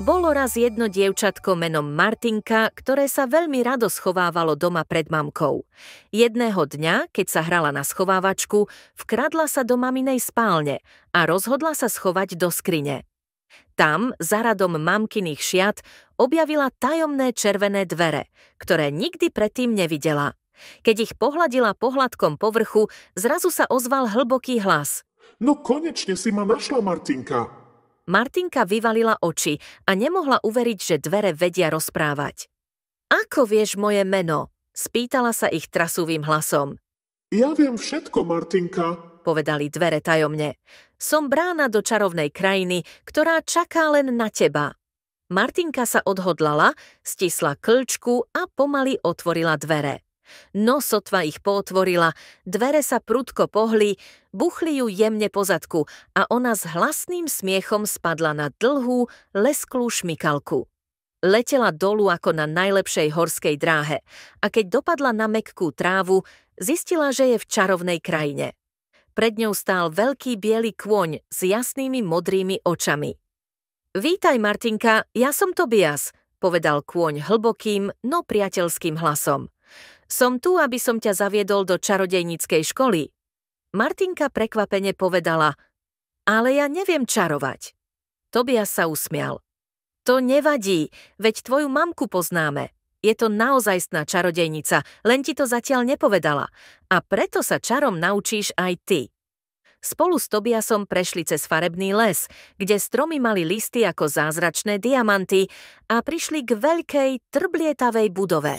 Bolo raz jedno dievčatko menom Martinka, ktoré sa veľmi rado schovávalo doma pred mamkou. Jedného dňa, keď sa hrala na schovávačku, vkradla sa do maminej spálne a rozhodla sa schovať do skrine. Tam, za radom mamkyných šiat, objavila tajomné červené dvere, ktoré nikdy predtým nevidela. Keď ich pohľadila pohľadkom povrchu, zrazu sa ozval hlboký hlas. No konečne si ma našla, Martinka. Martinka vyvalila oči a nemohla uveriť, že dvere vedia rozprávať. Ako vieš moje meno? Spýtala sa ich trasuvým hlasom. Ja viem všetko, Martinka, povedali dvere tajomne. Som brána do čarovnej krajiny, ktorá čaká len na teba. Martinka sa odhodlala, stisla kľúčku a pomaly otvorila dvere. No sotva ich pootvorila, dvere sa prudko pohli, buchli ju jemne po zadku a ona s hlasným smiechom spadla na dlhú, lesklú šmikalku. Letela dolu ako na najlepšej horskej dráhe a keď dopadla na mäkkú trávu, zistila, že je v čarovnej krajine. Pred ňou stál veľký biely kôň s jasnými modrými očami. Vítaj, Martinka, ja som Tobias, povedal kôň hlbokým, no priateľským hlasom. Som tu, aby som ťa zaviedol do čarodejníckej školy. Martinka prekvapene povedala, ale ja neviem čarovať. Tobias sa usmial. To nevadí, veď tvoju mamku poznáme. Je to naozajstná čarodejnica, len ti to zatiaľ nepovedala. A preto sa čarom naučíš aj ty. Spolu s Tobiasom prešli cez farebný les, kde stromy mali listy ako zázračné diamanty a prišli k veľkej, trblietavej budove.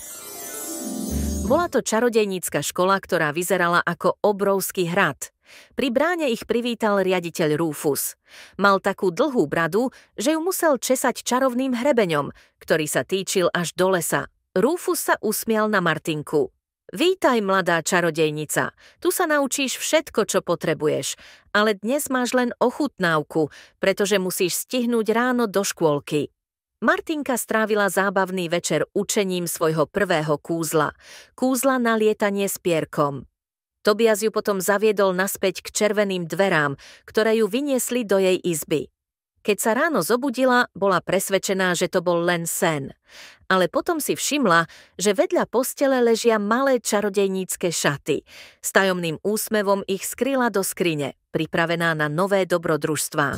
Bola to čarodejnícka škola, ktorá vyzerala ako obrovský hrad. Pri bráne ich privítal riaditeľ Rufus. Mal takú dlhú bradu, že ju musel česať čarovným hrebeňom, ktorý sa týčil až do lesa. Rufus sa usmial na Martinku. Vítaj, mladá čarodejnica. Tu sa naučíš všetko, čo potrebuješ, ale dnes máš len ochutnávku, pretože musíš stihnúť ráno do škôlky. Martinka strávila zábavný večer učením svojho prvého kúzla na lietanie s pierkom. Tobias ju potom zaviedol naspäť k červeným dverám, ktoré ju vyniesli do jej izby. Keď sa ráno zobudila, bola presvedčená, že to bol len sen. Ale potom si všimla, že vedľa postele ležia malé čarodejnícke šaty. S tajomným úsmevom ich skryla do skrine, pripravená na nové dobrodružstvá.